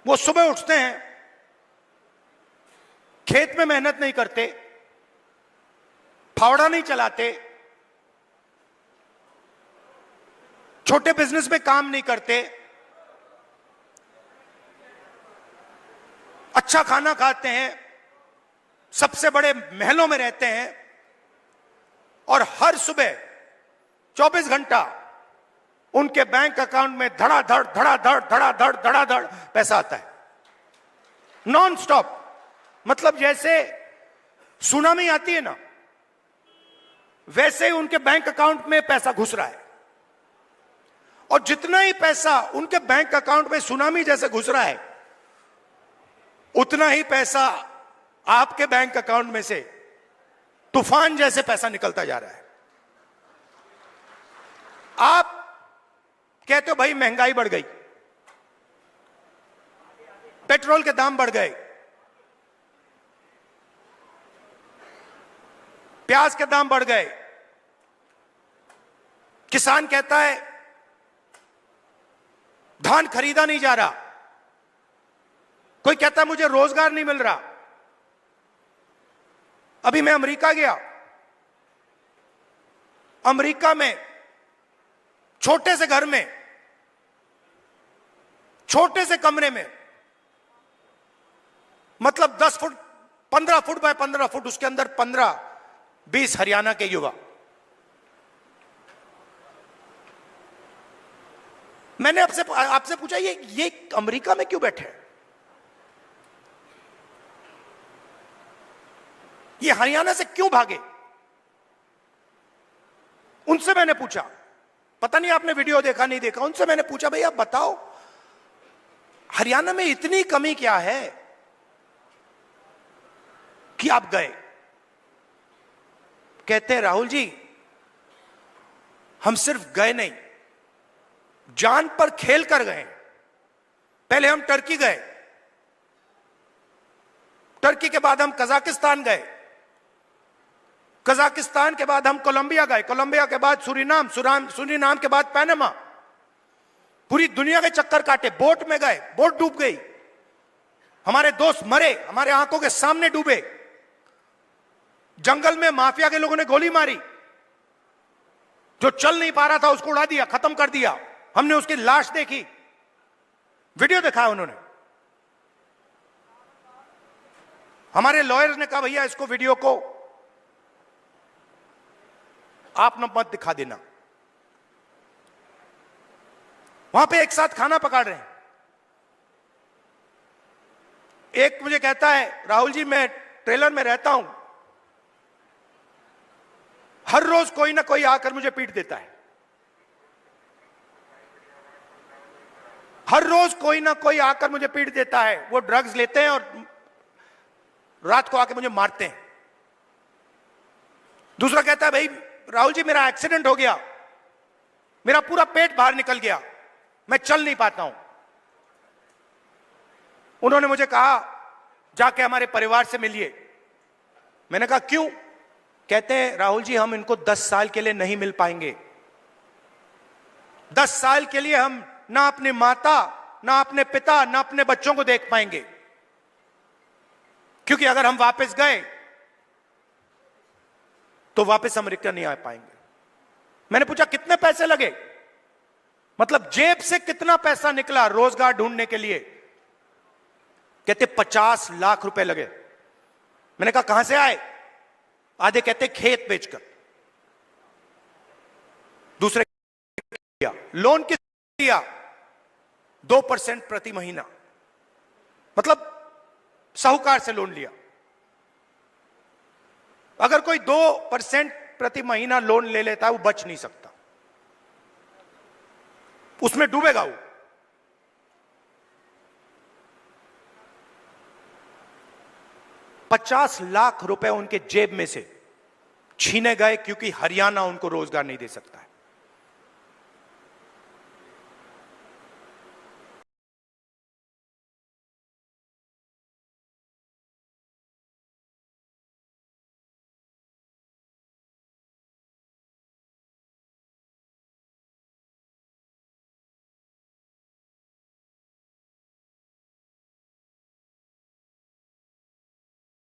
वो सुबह उठते हैं, खेत में मेहनत नहीं करते, फावड़ा नहीं चलाते, छोटे बिजनेस में काम नहीं करते, अच्छा खाना खाते हैं, सबसे बड़े महलों में रहते हैं और हर सुबह 24 घंटा उनके बैंक अकाउंट में धड़ाधड़ धड़ाधड़ धड़ाधड़ धड़ाधड़ पैसा आता है, नॉन स्टॉप। मतलब जैसे सुनामी आती है ना, वैसे ही उनके बैंक अकाउंट में पैसा घुस रहा है। और जितना ही पैसा उनके बैंक अकाउंट में सुनामी जैसे घुस रहा है, उतना ही पैसा आपके बैंक अकाउंट में से तूफान जैसे पैसा निकलता जा रहा है। आप कहते हो भाई महंगाई बढ़ गई, पेट्रोल के दाम बढ़ गए, प्याज के दाम बढ़ गए, किसान कहता है धान खरीदा नहीं जा रहा, कोई कहता है मुझे रोजगार नहीं मिल रहा। अभी मैं अमेरिका गया, अमेरिका में छोटे से घर में, छोटे से कमरे में, मतलब 10 फुट 15 फुट बाय 15 फुट, उसके अंदर 15-20 हरियाणा के युवा। मैंने आपसे पूछा ये अमेरिका में क्यों बैठे हैं? ये हरियाणा से क्यों भागे? उनसे मैंने पूछा, पता नहीं आपने वीडियो देखा नहीं देखा, उनसे मैंने पूछा भाई आप बताओ हरियाणा में इतनी कमी क्या है कि आप गए? कहते हैं राहुल जी हम सिर्फ गए नहीं, जान पर खेल कर गए। पहले हम टर्की गए, टर्की के बाद हम कजाकिस्तान गए, कजाकिस्तान के बाद हम कोलंबिया गए, कोलंबिया के बाद सूरीनाम, सूरीनाम के बाद पनामा। पूरी दुनिया के चक्कर काटे, बोट में गए, बोट डूब गई, हमारे दोस्त मरे, हमारे आंखों के सामने डूबे। जंगल में माफिया के लोगों ने गोली मारी, जो चल नहीं पा रहा था उसको उड़ा दिया, खत्म कर दिया। हमने उसकी लाश देखी, वीडियो दिखाया उन्होंने। हमारे लॉयर ने कहा भैया इसको वीडियो को आप न मत दिखा देना। वहां पे एक साथ खाना पका रहे हैं, एक मुझे कहता है राहुल जी मैं ट्रेलर में रहता हूं, हर रोज कोई ना कोई आकर मुझे पीट देता है, हर रोज कोई ना कोई आकर मुझे पीट देता है। वो ड्रग्स लेते हैं और रात को आके मुझे मारते हैं। दूसरा कहता है भाई राहुल जी मेरा एक्सीडेंट हो गया, मेरा पूरा पेट बाहर निकल गया, मैं चल नहीं पाता हूं। उन्होंने मुझे कहा जाके हमारे परिवार से मिलिए। मैंने कहा क्यों? कहते हैं राहुल जी हम इनको 10 साल के लिए नहीं मिल पाएंगे, 10 साल के लिए हम ना अपनी माता, ना अपने पिता, ना अपने बच्चों को देख पाएंगे, क्योंकि अगर हम वापस गए तो वापस अमेरिका नहीं आ पाएंगे। मैंने पूछा कितने पैसे लगे, मतलब जेब से कितना पैसा निकला रोजगार ढूंढने के लिए? कहते 50 लाख रुपए लगे। मैंने कहा कहां से आए? आधे कहते खेत बेचकर, दूसरे लोन किस दिया 2% प्रति महीना, मतलब साहूकार से लोन लिया। अगर कोई 2% प्रति महीना लोन ले लेता है वो बच नहीं सकता, उसमें डूबेगा वो। $50 लाख रुपए उनके जेब में से छीने गए क्योंकि हरियाणा उनको रोजगार नहीं दे सकता है।